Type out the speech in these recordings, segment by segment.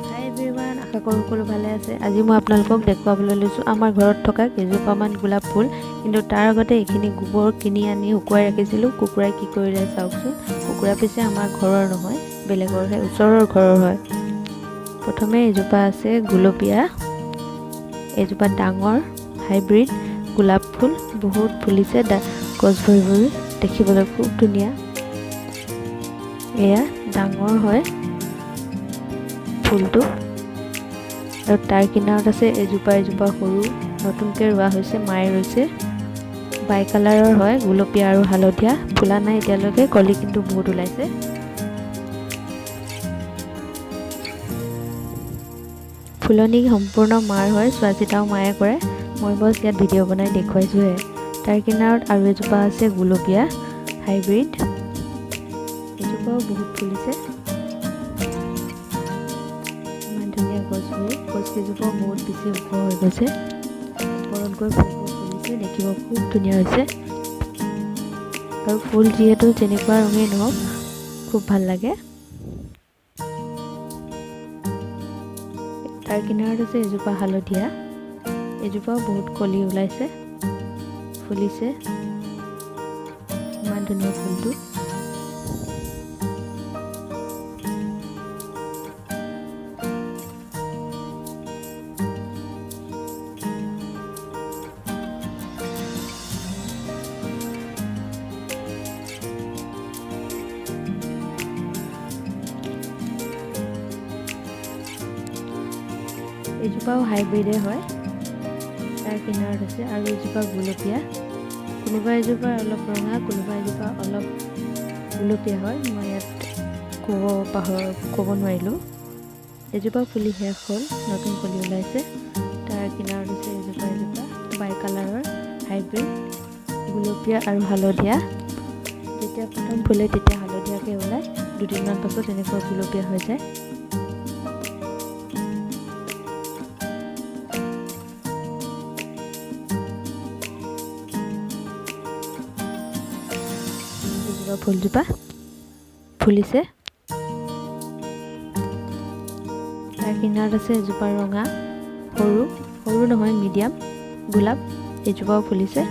হাই everyone, আশা কৰোঁ সকলো ভালে আছে। আজি মই আপোনালোকক দেখুৱাবলৈ লৈছোঁ আমাৰ ঘৰত থকা কেইজোপামান গোলাপ ফুল। কিন্তু তাৰ আগতে এইখিনি গোবৰ কিনি আনি শুকুৱাই ৰাখিছিলোঁ। কুকুৰাই কি কৰিলে চাওকচোন। কুকুৰা পিছে আমাৰ ঘৰৰ নহয়, বেলেগৰহে, ওচৰৰ ঘৰৰ হয়। প্ৰথমে এজোপা আছে গুলপীয়া, এজোপা ডাঙৰ হাইব্ৰিড গোলাপ ফুল, বহুত ফুলিছে, গছ ভৰি ভৰি, দেখিবলৈ খুব ধুনীয়া। এয়া ডাঙৰ হয় ফুলটো, আৰু তাৰ কিনাৰত আছে এজোপা সৰু, নতুনকৈ ৰোৱা হৈছে, মায়ে ৰুইছে। বাই কালাৰৰ হয়, গুলপীয়া আৰু হালধীয়া, ফুলা নাই এতিয়ালৈকে, কলি কিন্তু বহুত ওলাইছে। ফুলনি সম্পূৰ্ণ মাৰ হয়, চোৱা চিতাও মায়ে কৰে, মই বছ ইয়াত ভিডিঅ' বনাই দেখুৱাইছোঁহে। তাৰ কিনাৰত আৰু এজোপা আছে গুলপীয়া হাইব্ৰিড, এজোপাও বহুত ফুলিছে। ইমান ধুনীয়া গছকেইজোপাও বহুত বেছি ওখ হৈ গৈছে, ওপৰত গৈ ফুলবোৰ ফুলিছে, দেখিব খুব ধুনীয়া হৈছে। আৰু ফুল যিহেতু যেনেকুৱা ৰঙেই নহওক খুব ভাল লাগে। তাৰ কিনাৰত আছে এজোপা হালধীয়া, এজোপাও বহুত কলি ওলাইছে, ফুলিছে, ইমান ধুনীয়া ফুলটো। এজোপাও হাইব্ৰিডে হয়। তাৰ কিনাৰত আছে আৰু এজোপা গুলপীয়া, কোনোবা এজোপা অলপ ৰঙা, কোনোবা এজোপা অলপ গুলপীয়া হয়, মই ইয়াত ক'ব নোৱাৰিলোঁ। এজোপা ফুলি শেষ হ'ল, নতুন কলি ওলাইছে। তাৰ কিনাৰত আছে এজোপা বাই কালাৰৰ হাইব্ৰিড গুলপীয়া আৰু হালধীয়া। যেতিয়া প্ৰথম ফুলে তেতিয়া হালধীয়াকৈ ওলায়, দুদিনমান পাছত এনেকুৱা গুলপীয়া হৈ যায়। ফুলজোপা ফুলিছে। তাৰ কিনাৰত আছে এজোপা ৰঙা, সৰু নহয় মিডিয়াম গোলাপ, এজোপাও ফুলিছে।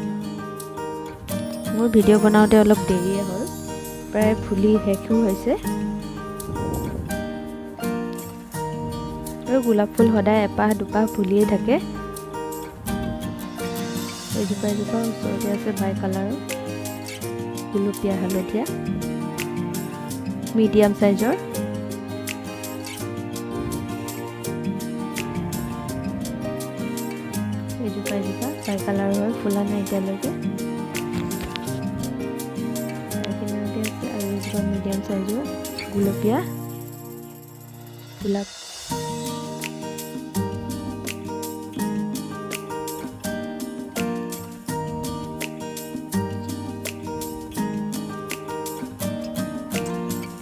মোৰ ভিডিঅ' বনাওঁতে অলপ দেৰিয়ে হ'ল, প্ৰায় ফুলি শেষো হৈছে। আৰু গোলাপ ফুল সদায় এপাহ দুপাহ ফুলিয়ে থাকে। এজোপা ওচৰতে আছে বাই কালাৰৰ গুলপীয়া হালধীয়া, মিডিয়াম চাইজৰ। এজোপা বাই কালাৰৰ হয়, ফুলা নাই এতিয়ালৈকে। কিনাৰতে আছে আৰু এজোপা মিডিয়াম চাইজৰ গুলপীয়া গোলাপ।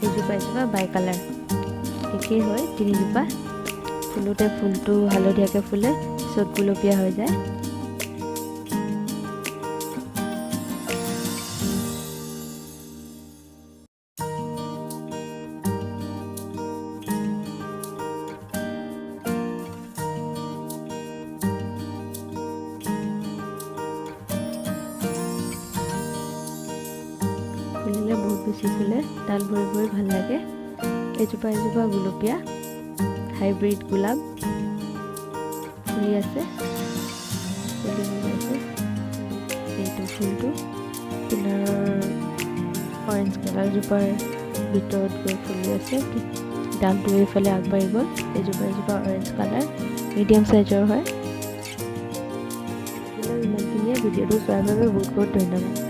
এজোপা বাই কালাৰ, একেই হয় তিনিজোপা। ফুলোতে ফুলটো হালধীয়াকৈ ফুলে, পিছত গুলপীয়া হৈ যায়। ফুলিলে বহুত বেছি ফুলে, ডাল ভৰি ভৰি ভাল লাগে। এজোপা গুলপীয়া হাইব্ৰিড গোলাপ ফুলি আছে, এইটো ফুলটো কিনাৰৰ অৰেঞ্জ কালাৰজোপাৰ ভিতৰত গৈ ফুলি আছে, ডালটো এইফালে আগবাঢ়ি গ'ল। এজোপা অৰেঞ্জ কালাৰ, মিডিয়াম চাইজৰ হয়। ইমানখিনিয়ে, ভিডিঅ'টো চোৱাৰ বাবে বহুত বহুত ধন্যবাদ।